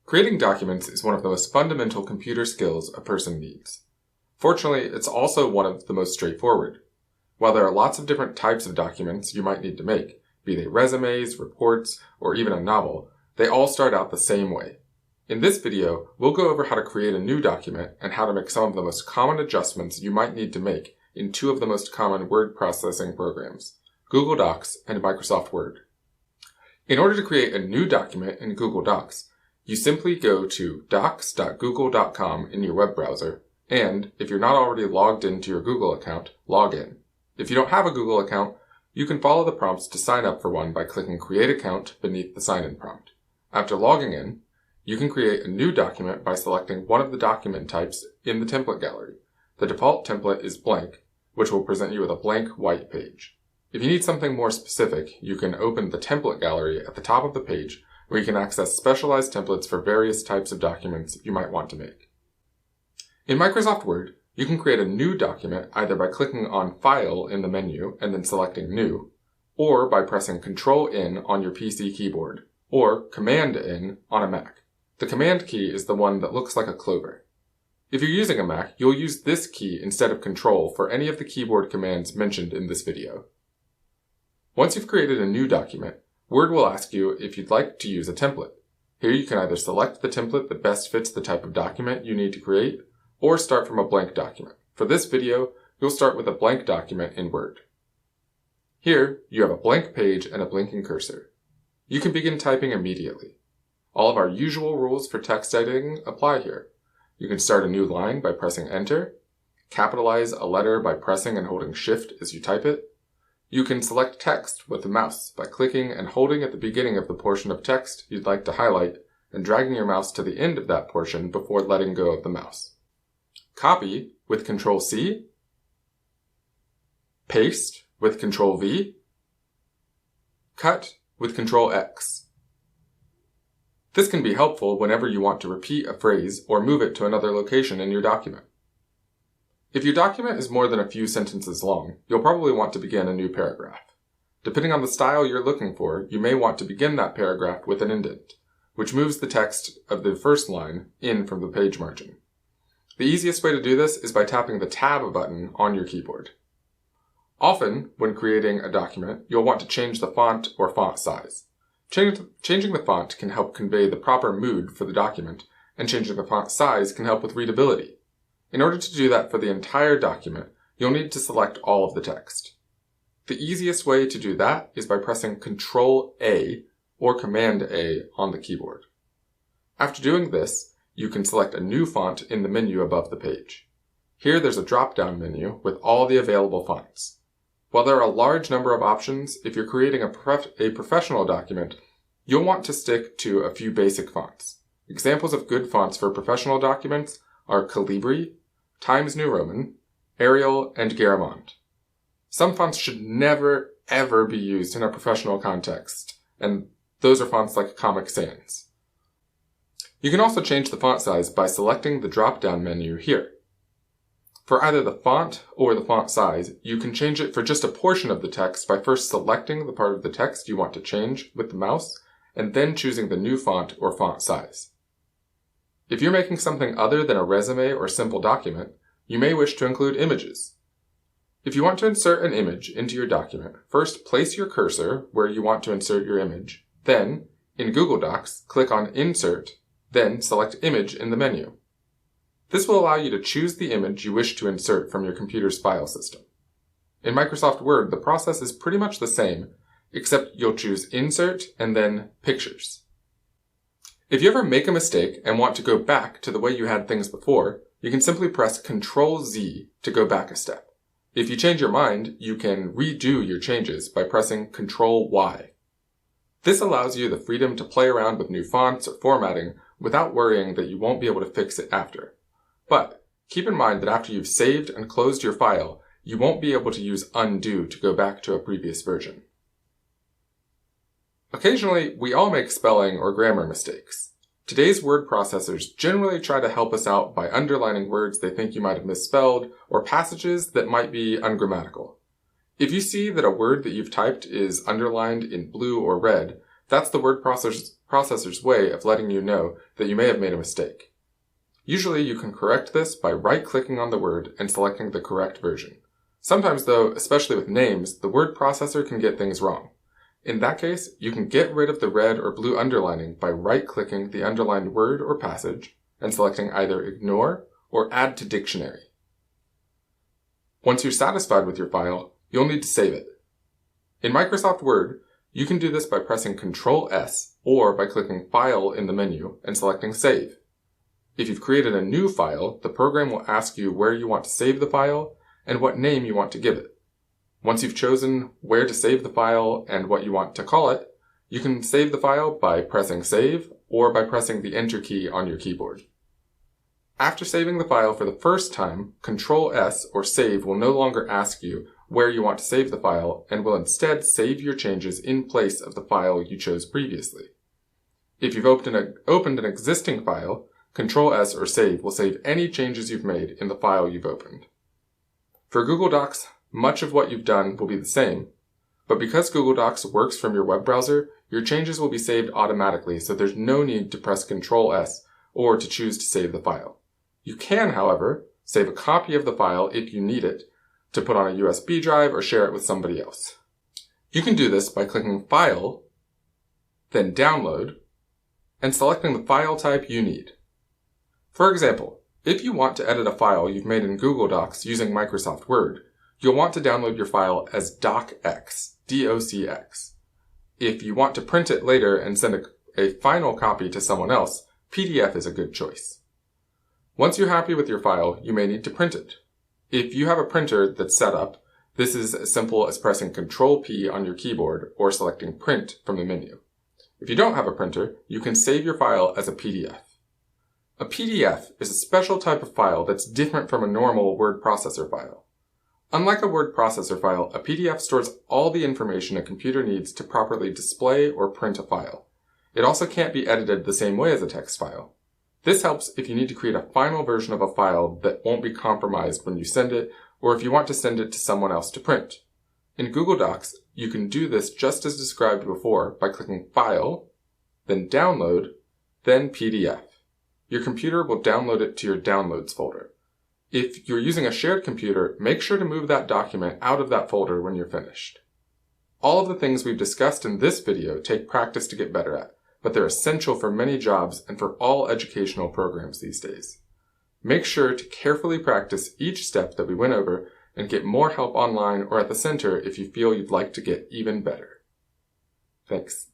Creating documents is one of the most fundamental computer skills a person needs. Fortunately, it's also one of the most straightforward. While there are lots of different types of documents you might need to make, be they resumes, reports, or even a novel, they all start out the same way. In this video, we'll go over how to create a new document and how to make some of the most common adjustments you might need to make in two of the most common word processing programs, Google Docs and Microsoft Word. In order to create a new document in Google Docs, you simply go to docs.google.com in your web browser, and if you're not already logged into your Google account, log in. If you don't have a Google account, you can follow the prompts to sign up for one by clicking Create Account beneath the sign-in prompt. After logging in, you can create a new document by selecting one of the document types in the template gallery. The default template is blank, which will present you with a blank white page. If you need something more specific, you can open the template gallery at the top of the page, where you can access specialized templates for various types of documents you might want to make. In Microsoft Word, you can create a new document either by clicking on File in the menu and then selecting New, or by pressing Ctrl-N on your PC keyboard, or Command-N on a Mac. The Command key is the one that looks like a clover. If you're using a Mac, you'll use this key instead of Control for any of the keyboard commands mentioned in this video. Once you've created a new document, Word will ask you if you'd like to use a template. Here you can either select the template that best fits the type of document you need to create, or start from a blank document. For this video, you'll start with a blank document in Word. Here, you have a blank page and a blinking cursor. You can begin typing immediately. All of our usual rules for text editing apply here. You can start a new line by pressing Enter, capitalize a letter by pressing and holding Shift as you type it. You can select text with the mouse by clicking and holding at the beginning of the portion of text you'd like to highlight and dragging your mouse to the end of that portion before letting go of the mouse. Copy with Ctrl-C, paste with Ctrl-V, cut with Ctrl-X. This can be helpful whenever you want to repeat a phrase or move it to another location in your document. If your document is more than a few sentences long, you'll probably want to begin a new paragraph. Depending on the style you're looking for, you may want to begin that paragraph with an indent, which moves the text of the first line in from the page margin. The easiest way to do this is by tapping the Tab button on your keyboard. Often, when creating a document, you'll want to change the font or font size. Changing the font can help convey the proper mood for the document, and changing the font size can help with readability. In order to do that for the entire document, you'll need to select all of the text. The easiest way to do that is by pressing Ctrl-A or Command-A on the keyboard. After doing this, you can select a new font in the menu above the page. Here there's a drop-down menu with all the available fonts. While there are a large number of options, if you're creating a professional document, you'll want to stick to a few basic fonts. Examples of good fonts for professional documents are Calibri, Times New Roman, Arial, and Garamond. Some fonts should never, ever be used in a professional context, and those are fonts like Comic Sans. You can also change the font size by selecting the drop-down menu here. For either the font or the font size, you can change it for just a portion of the text by first selecting the part of the text you want to change with the mouse, and then choosing the new font or font size. If you're making something other than a resume or simple document, you may wish to include images. If you want to insert an image into your document, first place your cursor where you want to insert your image. Then, in Google Docs, click on Insert, then select Image in the menu. This will allow you to choose the image you wish to insert from your computer's file system. In Microsoft Word, the process is pretty much the same, except you'll choose Insert and then Pictures. If you ever make a mistake and want to go back to the way you had things before, you can simply press Ctrl-Z to go back a step. If you change your mind, you can redo your changes by pressing Ctrl-Y. This allows you the freedom to play around with new fonts or formatting without worrying that you won't be able to fix it after. But keep in mind that after you've saved and closed your file, you won't be able to use undo to go back to a previous version. Occasionally, we all make spelling or grammar mistakes. Today's word processors generally try to help us out by underlining words they think you might have misspelled or passages that might be ungrammatical. If you see that a word that you've typed is underlined in blue or red, that's the word processor's processor's way of letting you know that you may have made a mistake. Usually you can correct this by right-clicking on the word and selecting the correct version. Sometimes though, especially with names, the word processor can get things wrong. In that case, you can get rid of the red or blue underlining by right-clicking the underlined word or passage and selecting either Ignore or Add to Dictionary. Once you're satisfied with your file, you'll need to save it. In Microsoft Word, you can do this by pressing Ctrl+S or by clicking File in the menu and selecting Save. If you've created a new file, the program will ask you where you want to save the file and what name you want to give it. Once you've chosen where to save the file and what you want to call it, you can save the file by pressing Save or by pressing the Enter key on your keyboard. After saving the file for the first time, Ctrl+S or Save will no longer ask you where you want to save the file and will instead save your changes in place of the file you chose previously. If you've opened an existing file, Ctrl+S or Save will save any changes you've made in the file you've opened. For Google Docs, much of what you've done will be the same, but because Google Docs works from your web browser, your changes will be saved automatically, so there's no need to press Ctrl+S or to choose to save the file. You can, however, save a copy of the file if you need it to put on a USB drive or share it with somebody else. You can do this by clicking File, then Download, and selecting the file type you need. For example, if you want to edit a file you've made in Google Docs using Microsoft Word, you'll want to download your file as docx, D-O-C-X. If you want to print it later and send a final copy to someone else, PDF is a good choice. Once you're happy with your file, you may need to print it. If you have a printer that's set up, this is as simple as pressing Ctrl+P on your keyboard or selecting Print from the menu. If you don't have a printer, you can save your file as a PDF. A PDF is a special type of file that's different from a normal word processor file. Unlike a word processor file, a PDF stores all the information a computer needs to properly display or print a file. It also can't be edited the same way as a text file. This helps if you need to create a final version of a file that won't be compromised when you send it, or if you want to send it to someone else to print. In Google Docs, you can do this just as described before by clicking File, then Download, then PDF. Your computer will download it to your Downloads folder. If you're using a shared computer, make sure to move that document out of that folder when you're finished. All of the things we've discussed in this video take practice to get better at, but they're essential for many jobs and for all educational programs these days. Make sure to carefully practice each step that we went over and get more help online or at the center if you feel you'd like to get even better. Thanks.